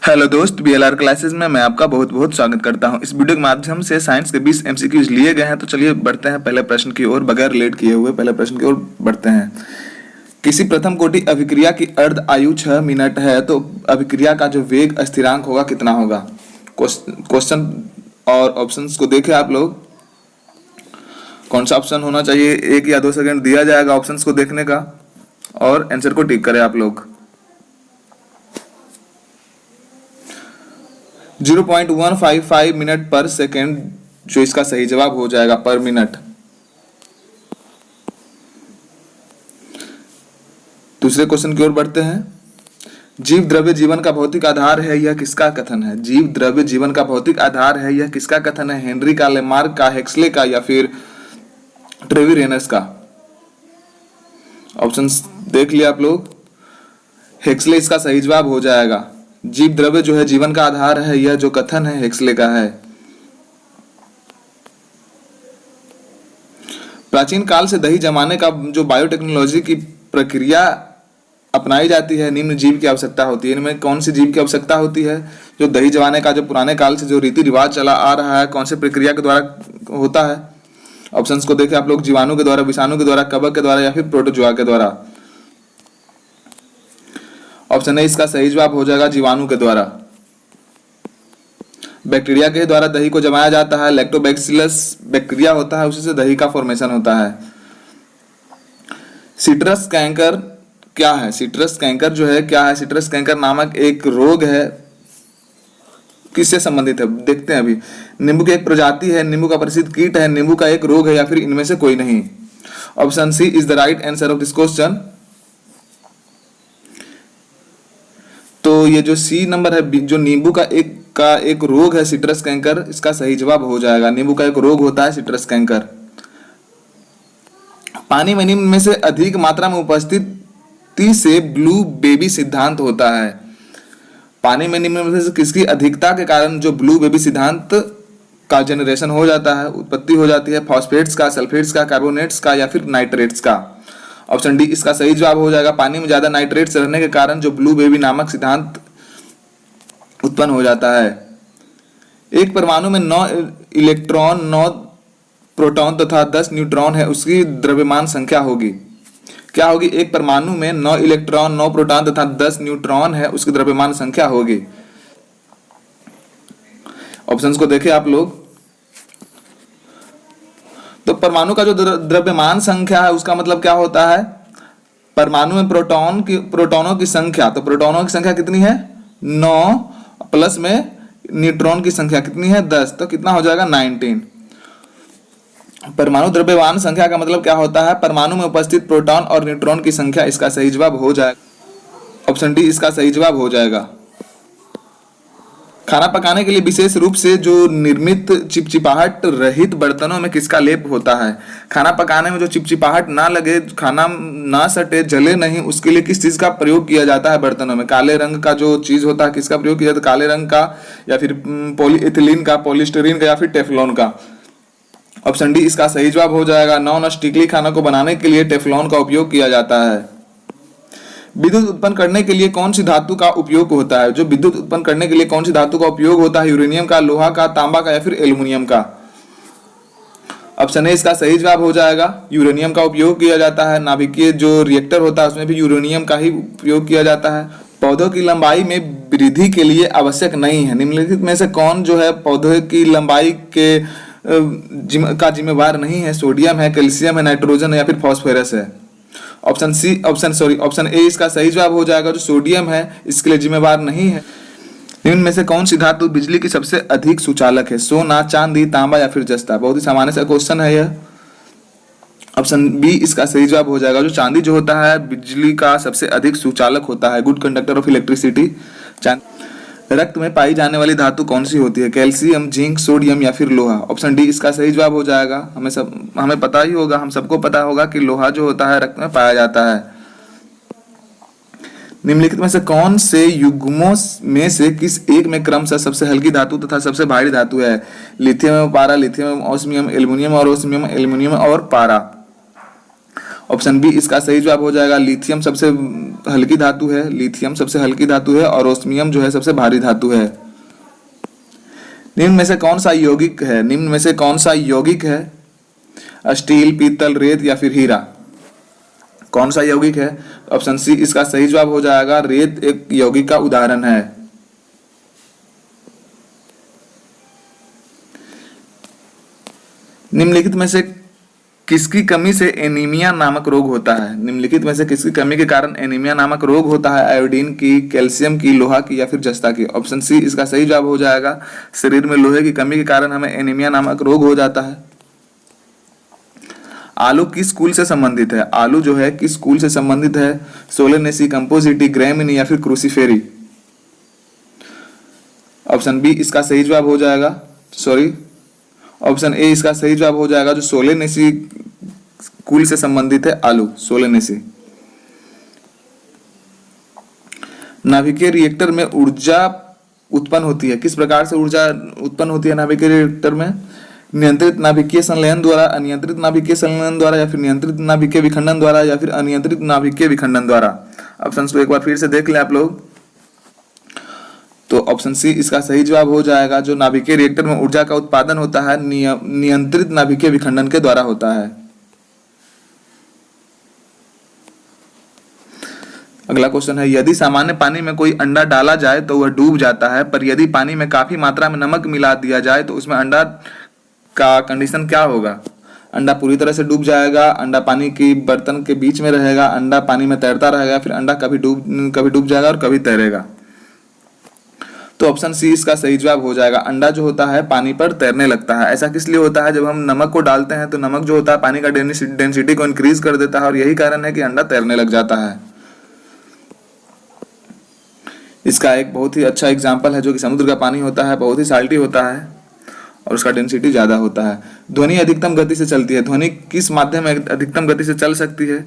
Hello दोस्त, BLR classes में मैं आपका बहुत बहुत स्वागत करता हूं। इस वीडियो के माध्यम से साइंस के 20 एमसीक्यूज लिए गए हैं। तो चलिए बढ़ते हैं पहले प्रश्न की ओर। बगैर लेट किए हुए पहले प्रश्न की ओर बढ़ते हैं। किसी प्रथम कोटि अभिक्रिया की अर्ध आयु 6 मिनट है, तो अभिक्रिया का जो वेग स्थिरांक होगा कितना होगा। क्वेश्चन और ऑप्शंस को देखें आप लोग। कौन सा ऑप्शन होना चाहिए, 1 या 2 सेकंड दिया जाएगा ऑप्शंस को देखने का और आंसर को टिक करें आप लोग। 0.155 मिनट पर सेकेंड जो इसका सही जवाब हो जाएगा, पर मिनट। दूसरे क्वेश्चन की ओर बढ़ते हैं। जीव द्रव्य जीवन का भौतिक आधार है, यह किसका कथन है। जीव द्रव्य जीवन का भौतिक आधार है, यह किसका कथन है। हेनरी का, लेमार्क का, हेक्सले का या फिर ट्रेवी रेनर्स का। ऑप्शंस देख लिया आप लोग। हेक्सले इसका सही जवाब हो जाएगा। जीव द्रव्य जो है जीवन का आधार है, यह जो कथन है हेक्सले का है। प्राचीन काल से दही जमाने का जो बायोटेक्नोलॉजी की प्रक्रिया अपनाई जाती है, निम्न जीव की आवश्यकता होती है। इनमें कौन सी जीव की आवश्यकता होती है। जो दही जमाने का जो पुराने काल से जो रीति रिवाज चला आ रहा है, कौन से प्रक्रिया के द्वारा होता है। ऑप्शंस को देखें आप लोग। जीवाणु के द्वारा, विषाणु के द्वारा, कवक के द्वारा या फिर प्रोटोजोआ के द्वारा। ऑप्शन ए इसका सही जवाब हो जाएगा, जीवाणु के द्वारा। बैक्टीरिया के द्वारा दही को जमाया जाता है। लैक्टोबैसिलस बैक्टीरिया होता है, उसी से दही का फॉर्मेशन होता है। सिट्रस कैंकर क्या है। सिट्रस कैंकर जो है क्या है। सिट्रस कैंकर नामक एक रोग है, किससे संबंधित है देखते हैं अभी। नींबू की एक प्रजाति है, नींबू का प्रसिद्ध कीट है, नींबू का एक रोग है या फिर इनमें से कोई नहीं। Option C is the right answer of this question. तो ये जो सी नंबर है, जो नींबू का एक रोग है सिट्रस कैंकर, इसका सही जवाब हो जाएगा। नींबू का एक रोग होता है सिट्रस कैंकर। पानी में निम्न में से अधिक मात्रा में उपस्थिति से ब्लू बेबी सिद्धांत होता है। पानी में निम्न में से किसकी अधिकता के कारण जो ब्लू बेबी सिद्धांत का जनरेशन हो जाता है, उत्पत्ति हो जाती है। फॉस्फेट्स का, सल्फेट्स का, कार्बोनेट्स का या फिर नाइट्रेट्स का। ऑप्शन डी इसका सही जवाब हो जाएगा। पानी में ज्यादा नाइट्रेट्स रहने के कारण जो ब्लू बेबी नामक सिद्धांत उत्पन्न हो जाता है। एक परमाणु में 9 इलेक्ट्रॉन, 9 प्रोटॉन तथा 10 न्यूट्रॉन है, उसकी द्रव्यमान संख्या होगी क्या होगी। एक परमाणु में 9 इलेक्ट्रॉन, 9 प्रोटॉन तथा 10 न्यूट्रॉन है, उसकी द्रव्यमान संख्या होगी। ऑप्शंस को देखें आप लोग। तो परमाणु का जो द्रव्यमान संख्या है उसका मतलब क्या होता है। परमाणु में प्रोटॉनों की संख्या, तो प्रोटॉनों की संख्या कितनी है 9, प्लस में न्यूट्रॉन की संख्या कितनी है 10, तो कितना हो जाएगा 19। परमाणु द्रव्यमान संख्या का मतलब क्या होता है, परमाणु में उपस्थित प्रोटॉन और न्यूट्रॉन की संख्या। इसका सही जवाब हो जाएगा। ऑप्शन डी इसका सही जवाब हो जाएगा। खाना पकाने के लिए विशेष रूप से जो निर्मित चिपचिपाहट रहित बर्तनों में किसका लेप होता है। खाना पकाने में जो चिपचिपाहट ना लगे, खाना ना सटे, जले नहीं, उसके लिए किस चीज का प्रयोग किया जाता है बर्तनों में। काले रंग का जो चीज होता है किसका प्रयोग किया जाता है, काले रंग का या फिर पॉलीइथिलीन का, पॉलीस्टीरीन का या फिर टेफलॉन का। ऑप्शन डी इसका सही जवाब हो जाएगा। नॉन स्टिकली खाना को बनाने के लिए टेफलॉन का उपयोग किया जाता है। विद्युत उत्पन्न करने के लिए कौन सी धातु का उपयोग होता है। जो विद्युत उत्पन्न करने के लिए कौन सी धातु का उपयोग होता है, यूरेनियम का, लोहा का, तांबा का या फिर एल्युमिनियम का। ऑप्शन ए इसका सही जवाब हो जाएगा। यूरेनियम का उपयोग किया जाता है। नाभिकीय जो रिएक्टर होता है उसमें भी यूरेनियम का ही उपयोग किया जाता है। पौधों की लंबाई में वृद्धि के लिए आवश्यक नहीं है। निम्नलिखित में से कौन जो है पौधे की लंबाई के का जिम्मेवार नहीं है। सोडियम है, कैल्शियम है, नाइट्रोजन है या फिर फास्फोरस है। ऑप्शन ए इसका सही जवाब हो जाएगा। जो सोडियम है इसके लिए जिम्मेवार नहीं है। निम्न में से कौन सी धातु बिजली की सबसे अधिक सुचालक है। सोना, चांदी, तांबा या फिर जस्ता। बहुत ही सामान्य सा क्वेश्चन है यह। ऑप्शन बी इसका सही जवाब हो जाएगा। जो चांदी जो होता है बिजली का सबसे अधिक सुचालक होता है, गुड कंडक्टर ऑफ इलेक्ट्रिसिटी। रक्त में पाई जाने वाली धातु कौन सी होती है। कैल्शियम, जिंक, सोडियम या फिर लोहा। ऑप्शन डी इसका सही जवाब हो जाएगा। हमें पता ही होगा, हम सबको पता होगा कि लोहा जो होता है रक्त में पाया जाता है। निम्नलिखित में से कौन से युग्मों में से किस एक में क्रमशः सबसे हल्की धातु तथा सबसे भारी धातु है। लिथियम एवं पारा, लिथियम एवं ओस्मियम, एल्युमिनियम और ओस्मियम, एल्युमिनियम और पारा। ऑप्शन बी इसका सही जवाब हो जाएगा। लिथियम सबसे हल्की धातु है, लिथियम सबसे हल्की धातु है और ओस्मियम जो है सबसे भारी धातु है। निम्न में से कौन सा यौगिक है? निम्न में से कौन सा यौगिक है? स्टील, पीतल, रेत या फिर हीरा? कौन सा यौगिक है? ऑप्शन सी इसका सही जवाब हो जाएगा। रेत एक यौगिक का उदाहरण है। निम्नलिखित में से किसकी कमी से एनीमिया नामक रोग होता है? निम्नलिखित में से किसकी कमी के कारण एनीमिया नामक रोग होता है? आयोडीन की, कैल्शियम की, लोहा की या फिर जस्ता की? ऑप्शन सी इसका सही जवाब हो जाएगा। शरीर में लोहे की कमी के कारण हमें एनीमिया नामक रोग हो जाता है। आलू किस कुल से संबंधित है? आलू जो है किस कुल से संबंधित है? सोलेनेसी, कंपोजिटी, ग्रैमिनी या फिर क्रूसीफेरी? ऑप्शन बी इसका सही जवाब हो जाएगा। ऑप्शन ए इसका सही जवाब हो जाएगा, जो सोलेनेसी कुल से संबंधित है आलू, सोलेनेसी। नाभिकीय रिएक्टर में ऊर्जा उत्पन्न होती है। किस प्रकार से ऊर्जा उत्पन्न होती है नाभिकीय रिएक्टर में? नियंत्रित नाभिकीय संलयन द्वारा, अनियंत्रित नाभिकीय संलयन द्वारा या फिर नियंत्रित नाभिकीय विखंडन द्वारा या फिर अनियंत्रित नाभिकीय विखंडन द्वारा? ऑप्शन को एक बार फिर से देख लें आप लोग। तो ऑप्शन सी इसका सही जवाब हो जाएगा। जो नाभिकीय रिएक्टर में ऊर्जा का उत्पादन होता है नियंत्रित नाभिकीय विखंडन के द्वारा होता है। अगला क्वेश्चन है, यदि सामान्य पानी में कोई अंडा डाला जाए तो वह डूब जाता है, पर यदि पानी में काफी मात्रा में नमक मिला दिया जाए तो उसमें अंडा का कंडीशन क्या होगा? अंडा पूरी तरह से डूब जाएगा, अंडा पानी की बर्तन के बीच में रहेगा, अंडा पानी में तैरता रहेगा, फिर अंडा कभी डूब जाएगा और कभी तैरेगा? तो ऑप्शन सी इसका सही जवाब हो जाएगा। अंडा जो होता है पानी पर तैरने लगता है। ऐसा किस लिए होता है? जब हम नमक को डालते हैं तो नमक जो होता है पानी का डेंसिटी को इंक्रीज कर देता है और यही कारण है कि अंडा तैरने लग जाता है। इसका एक बहुत ही अच्छा एग्जाम्पल है, जो कि समुद्र का पानी होता है, बहुत ही साल्टी होता है और उसका डेंसिटी ज्यादा होता है। ध्वनि अधिकतम गति से चलती है। ध्वनि किस माध्यम में अधिकतम गति से चल सकती है?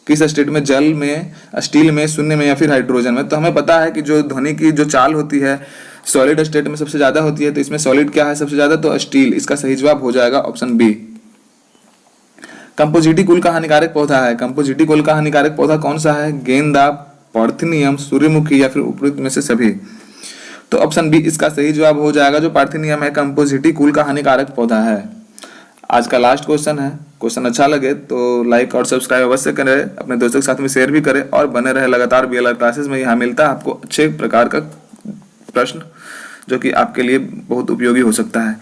किस स्टेट में? जल में, स्टील में, शून्य में या फिर हाइड्रोजन में? तो हमें पता है कि जो ध्वनि की जो चाल होती है सॉलिड स्टेट में सबसे ज्यादा होती है। तो इसमें सॉलिड क्या है सबसे ज्यादा? तो स्टील। इसका सही जवाब हो जाएगा ऑप्शन बी। कंपोजिटी कुल का हानिकारक पौधा है। कंपोजिटी कुल का हानिकारक पौधा कौन सा है? गेंदा, पार्थेनियम, सूर्यमुखी या फिर उपयुक्त में से सभी? तो ऑप्शन बी इसका सही जवाब हो जाएगा। जो पार्थेनियम है कंपोजिटी कुल का हानिकारक पौधा है। आज का लास्ट क्वेश्चन है। क्वेश्चन अच्छा लगे तो लाइक और सब्सक्राइब अवश्य करें, अपने दोस्तों के साथ में शेयर भी करें और बने रहे लगातार बीएलआर क्लासेस में। यहाँ मिलता है आपको अच्छे प्रकार का प्रश्न जो कि आपके लिए बहुत उपयोगी हो सकता है।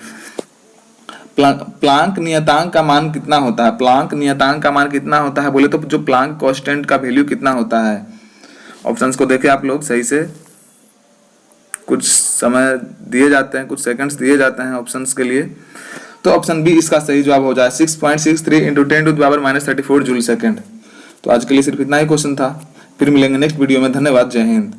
प्लांक नियतांक का मान कितना होता है? प्लांक नियतांक का मान कितना होता है बोले तो जो प्लांक कांस्टेंट का वैल्यू कितना होता है? ऑप्शंस को देखें आप लोग सही से। कुछ समय दिए जाते हैं, कुछ सेकंड्स दिए जाते हैं ऑप्शंस के लिए। तो ऑप्शन बी इसका सही जवाब हो जाए 6.63 × 10⁻³ जूल सेकंड। तो आज के लिए सिर्फ इतना ही क्वेश्चन था। फिर मिलेंगे नेक्स्ट वीडियो में। धन्यवाद। जय हिंद।